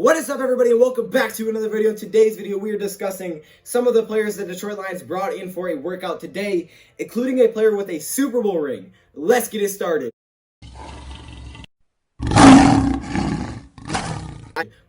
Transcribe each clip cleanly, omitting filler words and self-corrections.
What is up, everybody, and welcome back to another video. In today's video, we are discussing some of the players that Detroit Lions brought in for a workout today, including a player with a Super Bowl ring. Let's get it started.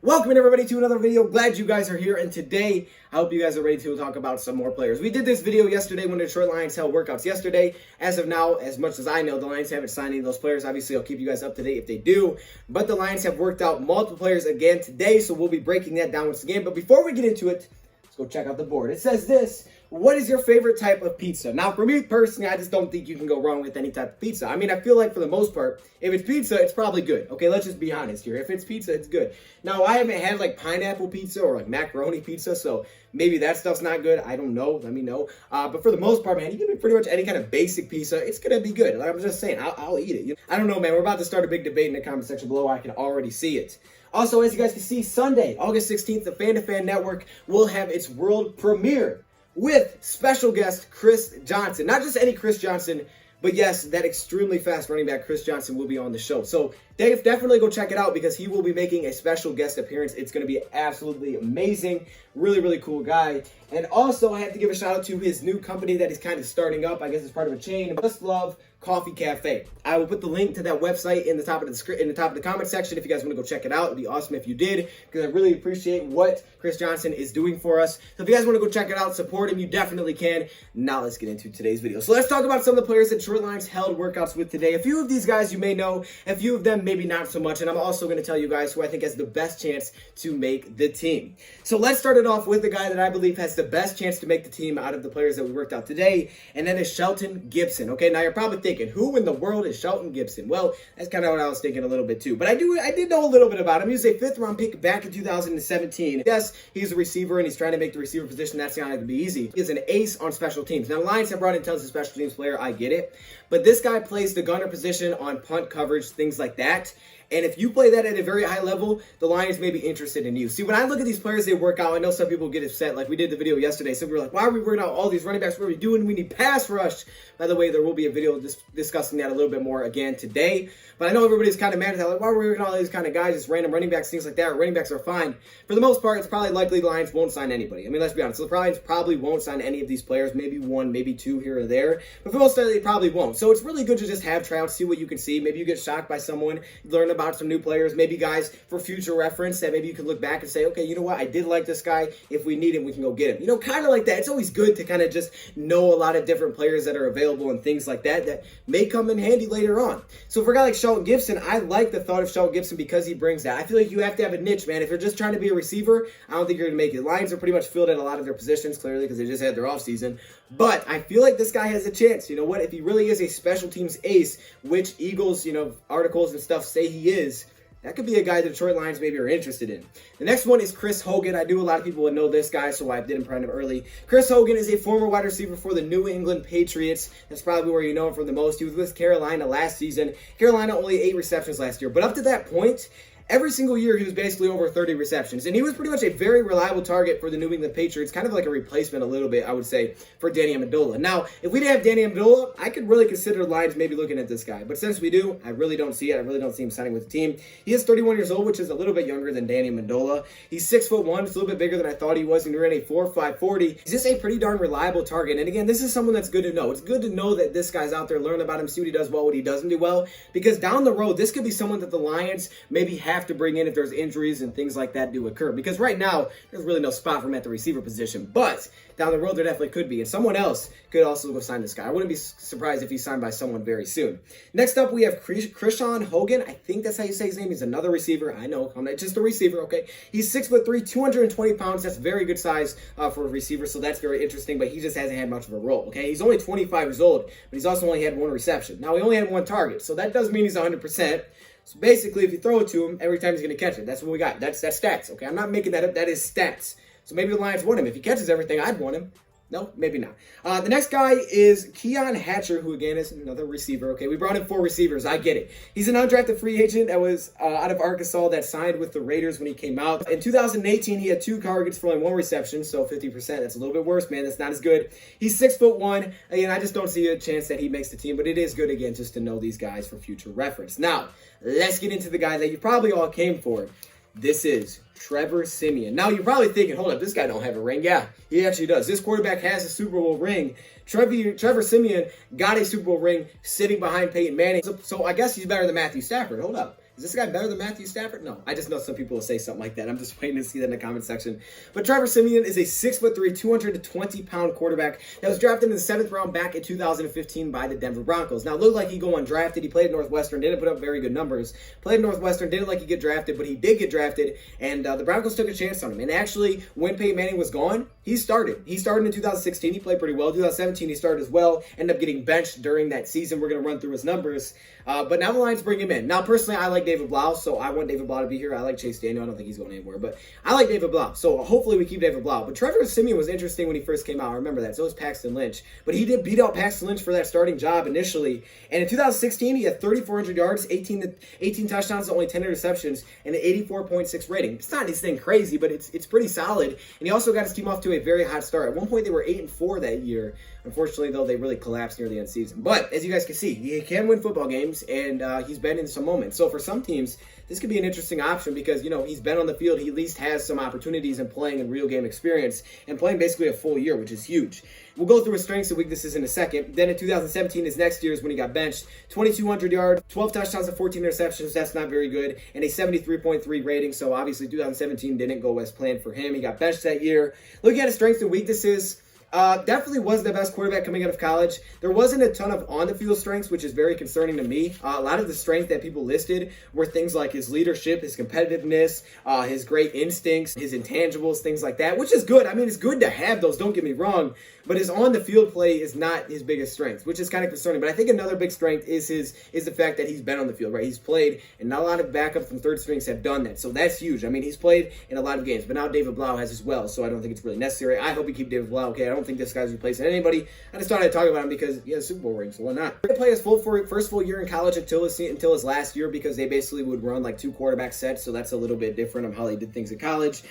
Welcome everybody to another video. Glad you guys are here, and today I hope you guys are ready to talk about some more players. We did this video yesterday when the Detroit Lions held workouts yesterday. As of now, as much as I know, the Lions haven't signed any of those players. Obviously, I'll keep you guys up to date if they do, but the Lions have worked out multiple players again today, so we'll be breaking that down once again. But before we get into it, let's go check out the board. It says this: what is your favorite type of pizza? Now, for me personally, I just don't think you can go wrong with any type of pizza. I mean, I feel like for the most part, if it's pizza, it's probably good. Okay, let's just be honest here. If it's pizza, it's good. Now, I haven't had like pineapple pizza or like macaroni pizza, so maybe that stuff's not good. I don't know. Let me know. But for the most part, man, you give me pretty much any kind of basic pizza, it's going to be good. Like I'm just saying, I'll eat it. I don't know, man. We're about to start a big debate in the comment section below. I can already see it. Also, as you guys can see, Sunday, August 16th, the Fan to Fan Network will have its world premiere with special guest Chris Johnson. Not just any Chris Johnson, but yes, that extremely fast running back Chris Johnson will be on the show. So Dave, definitely go check it out because he will be making a special guest appearance. It's going to be absolutely amazing. Really, really cool guy. And also, I have to give a shout out to his new company that he's kind of starting up. I guess it's part of a chain. Just Love Coffee Cafe. I will put the link to that website in the top of the comment section if you guys want to go check it out. It'd be awesome if you did, because I really appreciate what Chris Johnson is doing for us. So if you guys want to go check it out, support him, you definitely can. Now let's get into today's video. So let's talk about some of the players that Detroit Lions held workouts with today. A few of these guys you may know, a few of them maybe not so much, and I'm also going to tell you guys who I think has the best chance to make the team. So let's start it off with the guy that I believe has the best chance to make the team out of the players that we worked out today, and that is Shelton Gibson. Okay, now you're probably thinking, who in the world is Shelton Gibson? Well, that's kind of what I was thinking a little bit too, but I did know a little bit about him. He was a 5th round pick back in 2017. Yes, he's a receiver and he's trying to make the receiver position. That's not going to be easy. He's an ace on special teams. Now, the Lions have brought in tons of special teams player. I get it, but this guy plays the gunner position on punt coverage, things like that. And if you play that at a very high level, the Lions may be interested in you. See, when I look at these players they work out, I know some people get upset. Like we did the video yesterday. So we were like, why are we working out all these running backs? What are we doing? We need pass rush. By the way, there will be a video discussing that a little bit more again today. But I know everybody's kind of mad at that. Like, why are we working on all these kind of guys, just random running backs, things like that? Running backs are fine. For the most part, it's probably likely the Lions won't sign anybody. I mean, let's be honest. So the Lions probably won't sign any of these players. Maybe one, maybe two here or there. But for most part, they probably won't. So it's really good to just have tryouts, see what you can see. Maybe you get shocked by someone, learn about some new players. Maybe guys for future reference that maybe you can look back and say, okay, you know what? I did like this guy. If we need him, we can go get him. You know, kind of like that. It's always good to kind of just know a lot of different players that are available and things like that that may come in handy later on. So for a guy like Shelton Gibson, I like the thought of Shelton Gibson because he brings that. I feel like you have to have a niche, man. If you're just trying to be a receiver, I don't think you're going to make it. Lions are pretty much filled at a lot of their positions, clearly, because they just had their offseason. But I feel like this guy has a chance. You know what? If he really is a special teams ace, which Eagles, articles and stuff say he is, that could be a guy the Detroit Lions maybe are interested in. The next one is Chris Hogan. I knew a lot of people would know this guy, so I didn't find him early. Chris Hogan is a former wide receiver for the New England Patriots. That's probably where you know him from the most. He was with Carolina last season. Carolina only 8 receptions last year. But up to that point, every single year, he was basically over 30 receptions. And he was pretty much a very reliable target for the New England Patriots, kind of like a replacement a little bit, I would say, for Danny Amendola. Now, if we didn't have Danny Amendola, I could really consider the Lions maybe looking at this guy. But since we do, I really don't see it. I really don't see him signing with the team. He is 31 years old, which is a little bit younger than Danny Amendola. He's 6'1". It's a little bit bigger than I thought he was, and he ran a 4.5 40. He's just a pretty darn reliable target. And again, this is someone that's good to know. It's good to know that this guy's out there, learn about him, see what he does well, what he doesn't do well. Because down the road, this could be someone that the Lions maybe have to bring in if there's injuries and things like that do occur, because right now there's really no spot for him at the receiver position, but down the road there definitely could be, and someone else could also go sign this guy. I wouldn't be surprised if he's signed by someone very soon. Next up, we have Christon Hogan. I think that's how you say his name. He's another receiver. I know, I'm not just a receiver, okay? He's 6'3", 220 pounds. That's very good size for a receiver, so that's very interesting, but he just hasn't had much of a role, okay? He's only 25 years old, but he's also only had 1 reception. Now, he only had 1 target, so that does mean he's 100%. So basically, if you throw it to him, every time he's going to catch it. That's what we got. That's stats, okay? I'm not making that up. That is stats. So maybe the Lions want him. If he catches everything, I'd want him. No, maybe not. The next guy is Keon Hatcher, who again is another receiver. Okay, we brought in 4 receivers. I get it. He's an undrafted free agent that was out of Arkansas that signed with the Raiders when he came out. In 2018, he had 2 targets for only 1 reception, so 50%. That's a little bit worse, man. That's not as good. He's 6'1". Again, I just don't see a chance that he makes the team, but it is good, again, just to know these guys for future reference. Now, let's get into the guy that you probably all came for. This is Trevor Simeon. Now, you're probably thinking, hold up, this guy don't have a ring. Yeah, he actually does. This quarterback has a Super Bowl ring. Trevor Simeon got a Super Bowl ring sitting behind Peyton Manning. So I guess he's better than Matthew Stafford. Hold up. Is this guy better than Matthew Stafford? No, I just know some people will say something like that. I'm just waiting to see that in the comment section. But Trevor Simeon is a 6'3", 220-pound quarterback that was drafted in the 7th round back in 2015 by the Denver Broncos. Now, it looked like he'd go undrafted. He played at Northwestern, didn't put up very good numbers. Played at Northwestern, didn't like he get drafted, but he did get drafted, and the Broncos took a chance on him. And actually, when Peyton Manning was gone, he started. He started in 2016. He played pretty well. 2017, he started as well. Ended up getting benched during that season. We're going to run through his numbers. But now the Lions bring him in. Now, personally, I like David Blau, so I want David Blau to be here. I like Chase Daniel. I don't think he's going anywhere, but I like David Blau. So hopefully we keep David Blau. But Trevor Simeon was interesting when he first came out. I remember that. So was Paxton Lynch. But he did beat out Paxton Lynch for that starting job initially. And in 2016, he had 3,400 yards, 18 touchdowns, only 10 interceptions, and an 84.6 rating. It's not anything crazy, but it's pretty solid. And he also got his team off to a very hot start. At one point, they were 8-4 that year. Unfortunately, though, they really collapsed near the end of the season. But as you guys can see, he can win football games, and he's been in some moments. So for some teams, this could be an interesting option because, you know, he's been on the field. He at least has some opportunities in playing in real game experience and playing basically a full year, which is huge. We'll go through his strengths and weaknesses in a second. Then in 2017, his next year is when he got benched. 2,200 yards, 12 touchdowns and 14 interceptions. That's not very good. And a 73.3 rating. So obviously 2017 didn't go as planned for him. He got benched that year. Looking at his strengths and weaknesses, definitely was the best quarterback coming out of college. There wasn't a ton of on-the-field strengths, which is very concerning to me. A lot of the strength that people listed were things like his leadership, his competitiveness, his great instincts, his intangibles, things like that, which is good. I mean, it's good to have those, don't get me wrong, but his on-the-field play is not his biggest strength, which is kind of concerning. But I think another big strength is the fact that he's been on the field, right? He's played, and not a lot of backups and third strings have done that, so that's huge. I mean, he's played in a lot of games, but now David Blau has as well, so I don't think it's really necessary. I hope we keep David Blau, okay? I don't think this guy's replacing anybody. I just thought I'd talk about him because he has a Super Bowl ring, so why not? He didn't play his first full year in college until his last year because they basically would run like 2 quarterback sets, so that's a little bit different of how they did things in college.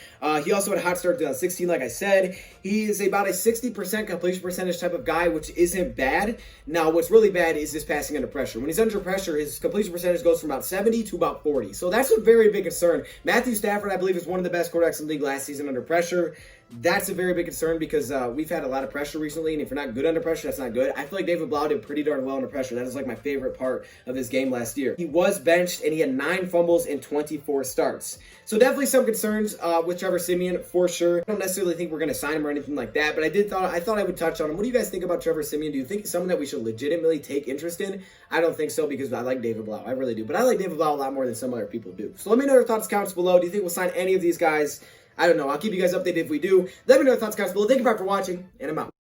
He also had a hot start in 2016, like I said. He is about a 60% completion percentage type of guy, which isn't bad. Now, what's really bad is his passing under pressure. When he's under pressure, his completion percentage goes from about 70 to about 40. So that's a very big concern. Matthew Stafford, I believe, is one of the best quarterbacks in the league last season under pressure. That's a very big concern because we've had a lot of pressure recently, and if you're not good under pressure, that's not good. I feel like David Blau did pretty darn well under pressure. That is like my favorite part of his game last year. He was benched, and he had 9 fumbles in 24 starts. So definitely some concerns with Trevor Simeon for sure. I don't necessarily think we're going to sign him or anything like that, but I thought I would touch on him. What do you guys think about Trevor Simeon? Do you think he's someone that we should legitimately take interest in? I don't think so because I like David Blau. I really do. But I like David Blau a lot more than some other people do. So let me know your thoughts, comments below. Do you think we'll sign any of these guys? I don't know. I'll keep you guys updated if we do. Let me know your thoughts, guys, below. Thank you for watching, and I'm out.